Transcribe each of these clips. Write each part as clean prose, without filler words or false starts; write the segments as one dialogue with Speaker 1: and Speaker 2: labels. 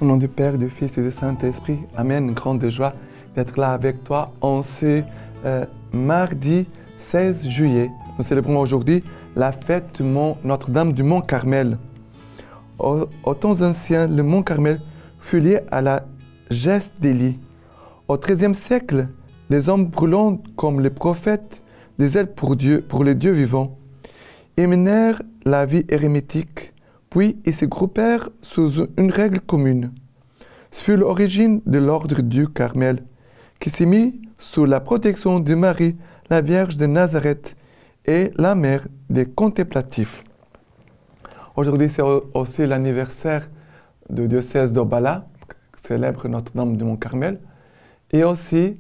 Speaker 1: Au nom du Père, du Fils et du Saint-Esprit, Amen. Une grande joie d'être là avec toi en ce mardi 16 juillet. Nous célébrons aujourd'hui la fête Notre-Dame du Mont Carmel. Aux temps anciens, le Mont Carmel fut lié à la geste d'Élie. Au XIIIe siècle, les hommes brûlants comme les prophètes des ailes pour les dieux vivants, ils menèrent la vie érémitique, puis ils se groupèrent sous une règle commune. Ce fut l'origine de l'ordre du Carmel, qui s'est mis sous la protection de Marie, la Vierge de Nazareth et la mère des contemplatifs. Aujourd'hui, c'est aussi l'anniversaire du diocèse d'Obala, qui célèbre Notre-Dame du Mont Carmel, et aussi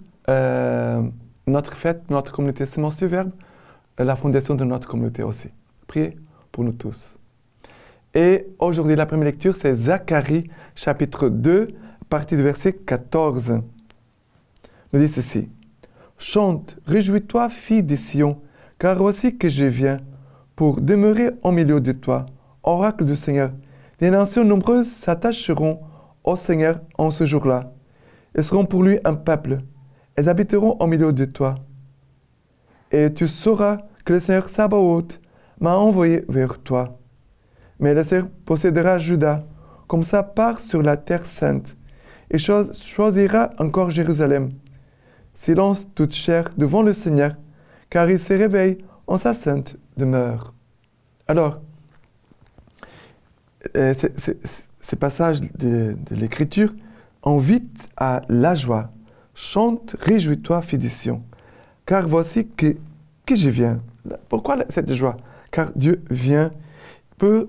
Speaker 1: notre fête, notre communauté Semence du Verbe, la fondation de notre communauté aussi. Priez pour nous tous. Et aujourd'hui, la première lecture, c'est Zacharie, chapitre 2, partie du verset 14. Nous dit ceci. « Chante, réjouis-toi, fille de Sion, car voici que je viens pour demeurer au milieu de toi, oracle du Seigneur. Des nations nombreuses s'attacheront au Seigneur en ce jour-là. Elles seront pour lui un peuple. Elles habiteront au milieu de toi. Et tu sauras que le Seigneur Sabaoth m'a envoyé vers toi. Mais le Seigneur possédera Juda comme sa part sur la terre sainte et choisira encore Jérusalem. Silence toute chair devant le Seigneur, car il se réveille en sa sainte demeure. » Alors, ces passages de l'Écriture invitent à la joie. Chante, réjouis-toi, fille de Sion, car voici que je viens. Pourquoi cette joie? Car Dieu vient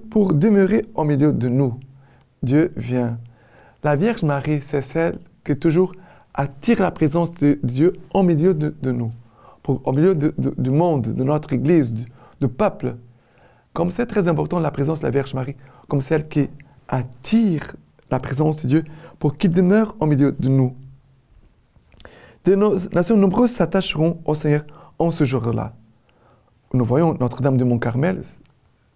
Speaker 1: pour demeurer au milieu de nous. Dieu vient. La Vierge Marie, c'est celle qui toujours attire la présence de Dieu au milieu de nous, au milieu du monde, de notre Église, du peuple. Comme c'est très important la présence de la Vierge Marie, comme celle qui attire la présence de Dieu pour qu'il demeure au milieu de nous. Des nations nombreuses s'attacheront au Seigneur en ce jour-là. Nous voyons Notre-Dame du Mont Carmel,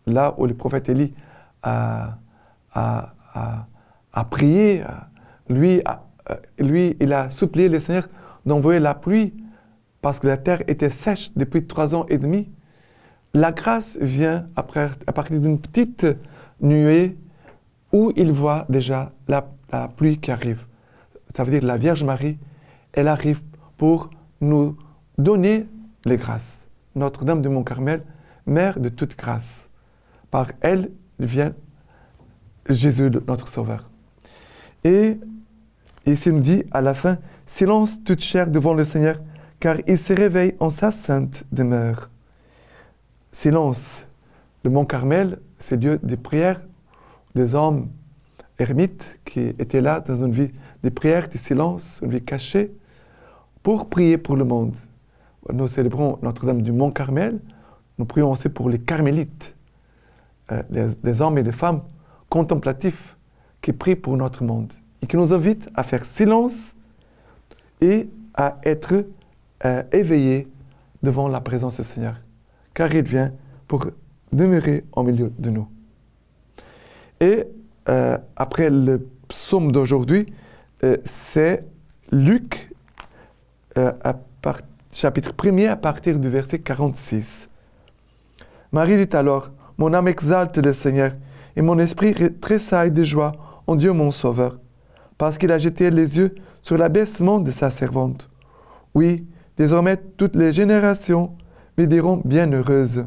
Speaker 1: là où le prophète Élie a prié, lui, il a supplié le Seigneur d'envoyer la pluie parce que la terre était sèche depuis 3 ans et demi. La grâce vient à partir d'une petite nuée où il voit déjà la pluie qui arrive. Ça veut dire que la Vierge Marie, elle arrive pour nous donner les grâces. Notre-Dame du Mont Carmel, mère de toute grâce. Par elle vient Jésus, notre Sauveur. Et ici, il nous dit à la fin, « Silence toute chair devant le Seigneur, car il se réveille en sa sainte demeure. » Silence. Le Mont Carmel, c'est lieu de prière des hommes ermites qui étaient là dans une vie de prière, de silence, une vie cachée, pour prier pour le monde. Nous célébrons Notre-Dame du Mont Carmel. Nous prions aussi pour les carmélites, des hommes et des femmes contemplatifs qui prient pour notre monde et qui nous invitent à faire silence et à être éveillés devant la présence du Seigneur, car il vient pour demeurer au milieu de nous. Et après le psaume d'aujourd'hui, c'est Luc, chapitre 1er, à partir du verset 46. Marie dit alors, « Mon âme exalte le Seigneur, et mon esprit tressaille de joie en Dieu mon Sauveur, parce qu'il a jeté les yeux sur l'abaissement de sa servante. Oui, désormais toutes les générations me diront bienheureuse.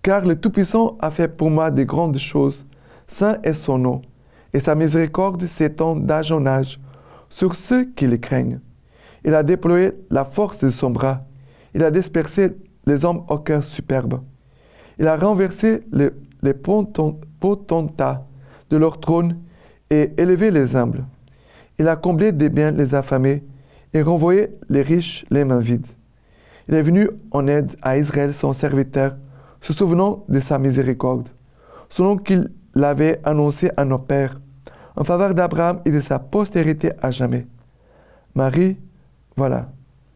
Speaker 1: Car le Tout-Puissant a fait pour moi de grandes choses, saint est son nom, et sa miséricorde s'étend d'âge en âge sur ceux qui le craignent. Il a déployé la force de son bras, il a dispersé les hommes au cœur superbe. Il a renversé les potentats de leur trône et élevé les humbles. Il a comblé des biens les affamés et renvoyé les riches les mains vides. Il est venu en aide à Israël son serviteur, se souvenant de sa miséricorde, selon qu'il l'avait annoncé à nos pères, en faveur d'Abraham et de sa postérité à jamais. » Marie, voilà,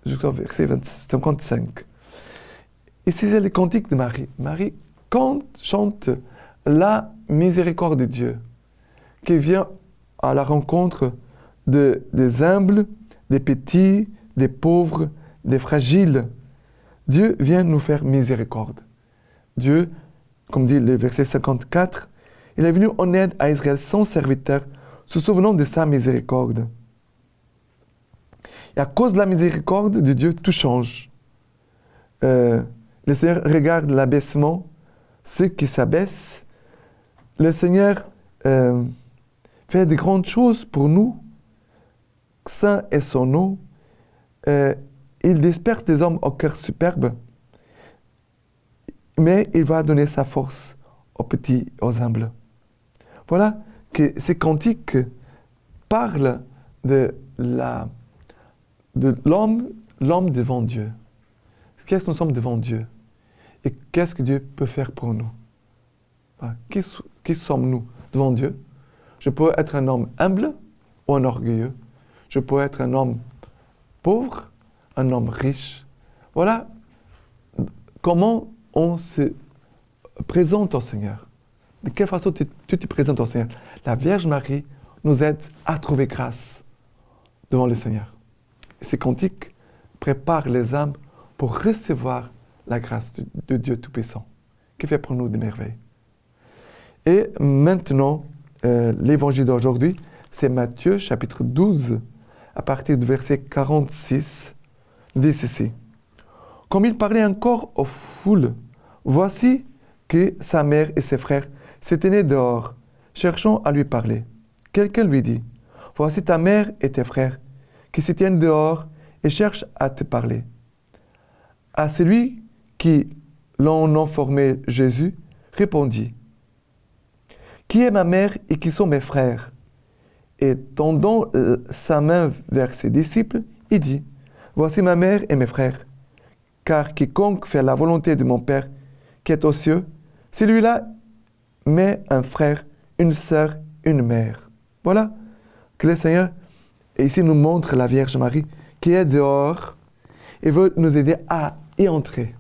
Speaker 1: jusqu'au verset 55. Ici, c'est le cantique de Marie. Marie chante la miséricorde de Dieu, qui vient à la rencontre des humbles, des petits, des pauvres, des fragiles. Dieu vient nous faire miséricorde. Dieu, comme dit le verset 54, il est venu en aide à Israël, son serviteur, se souvenant de sa miséricorde. Et à cause de la miséricorde de Dieu, tout change. Le Seigneur regarde l'abaissement, ceux qui s'abaissent. Le Seigneur fait de grandes choses pour nous. Saint est son nom. Il disperse des hommes au cœur superbe, mais il va donner sa force aux petits, aux humbles. Voilà que ces cantiques parlent de l'homme devant Dieu. Qu'est-ce que nous sommes devant Dieu? Et qu'est-ce que Dieu peut faire pour nous? Qui sommes-nous devant Dieu? Je peux être un homme humble ou un orgueilleux. Je peux être un homme pauvre, un homme riche. Voilà comment on se présente au Seigneur. De quelle façon tu te présentes au Seigneur? La Vierge Marie nous aide à trouver grâce devant le Seigneur. Ces cantiques préparent les âmes pour recevoir la grâce de Dieu Tout-Puissant, qui fait pour nous des merveilles. Et maintenant, l'évangile d'aujourd'hui, c'est Matthieu, chapitre 12, à partir du verset 46, dit ceci. Comme il parlait encore aux foules, voici que sa mère et ses frères se tenaient dehors, cherchant à lui parler. Quelqu'un lui dit, voici ta mère et tes frères, qui se tiennent dehors et cherchent à te parler. À celui qui l'en informait Jésus répondit, qui est ma mère et qui sont mes frères? Et tendant sa main vers ses disciples, il dit, voici ma mère et mes frères, car quiconque fait la volonté de mon Père qui est aux cieux, celui-là met un frère, une sœur, une mère. Voilà que le Seigneur ici nous montre la Vierge Marie qui est dehors et veut nous aider à y entrer.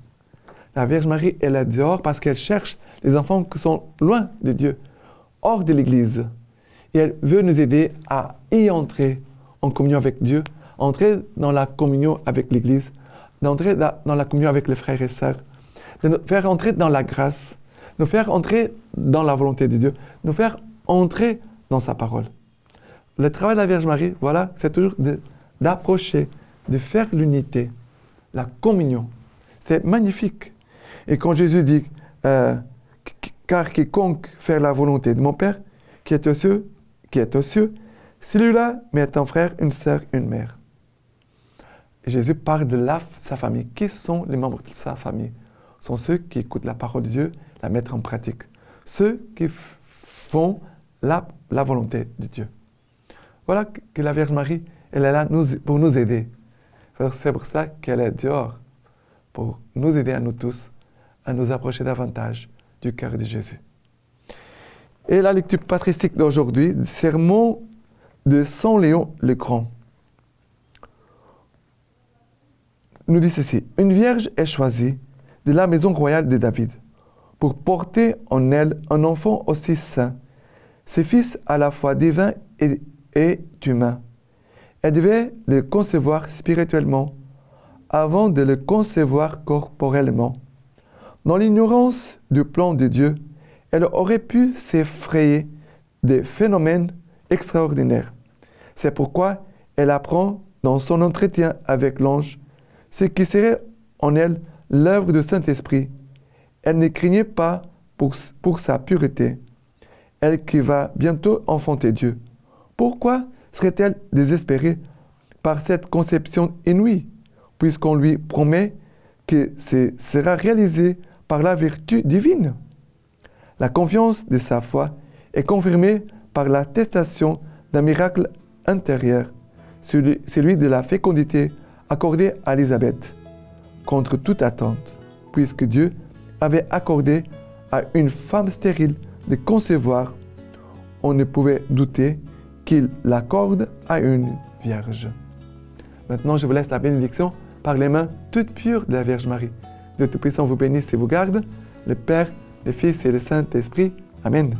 Speaker 1: La Vierge Marie, elle est dehors parce qu'elle cherche les enfants qui sont loin de Dieu, hors de l'Église. Et elle veut nous aider à y entrer en communion avec Dieu, entrer dans la communion avec l'Église, d'entrer dans la communion avec les frères et sœurs, de nous faire entrer dans la grâce, nous faire entrer dans la volonté de Dieu, nous faire entrer dans sa parole. Le travail de la Vierge Marie, voilà, c'est toujours d'approcher, de faire l'unité, la communion. C'est magnifique. Et quand Jésus dit, car quiconque fait la volonté de mon Père, qui est aux cieux, celui-là met un frère, une sœur, une mère. Jésus parle de sa famille. Qui sont les membres de sa famille? Ce sont ceux qui écoutent la parole de Dieu, la mettent en pratique. Ceux qui font la volonté de Dieu. Voilà que la Vierge Marie, elle est là pour nous aider. C'est pour ça qu'elle est dehors, pour nous aider à nous tous, à nous approcher davantage du cœur de Jésus. Et la lecture patristique d'aujourd'hui, le sermon de Saint Léon le Grand, nous dit ceci. Une vierge est choisie de la maison royale de David pour porter en elle un enfant aussi saint, ses fils à la fois divin et humain. Elle devait le concevoir spirituellement avant de le concevoir corporellement. Dans l'ignorance du plan de Dieu, elle aurait pu s'effrayer des phénomènes extraordinaires. C'est pourquoi elle apprend dans son entretien avec l'ange ce qui serait en elle l'œuvre du Saint-Esprit. Elle ne craignait pas pour sa pureté, elle qui va bientôt enfanter Dieu. Pourquoi serait-elle désespérée par cette conception inouïe, puisqu'on lui promet que ce sera réalisé par la vertu divine? La confiance de sa foi est confirmée par l'attestation d'un miracle intérieur, celui de la fécondité accordée à Élisabeth, contre toute attente, puisque Dieu avait accordé à une femme stérile de concevoir. On ne pouvait douter qu'il l'accorde à une vierge. Maintenant, je vous laisse la bénédiction par les mains toutes pures de la Vierge Marie. Dieu Tout-Puissant vous bénisse et vous garde, le Père, le Fils et le Saint-Esprit. Amen.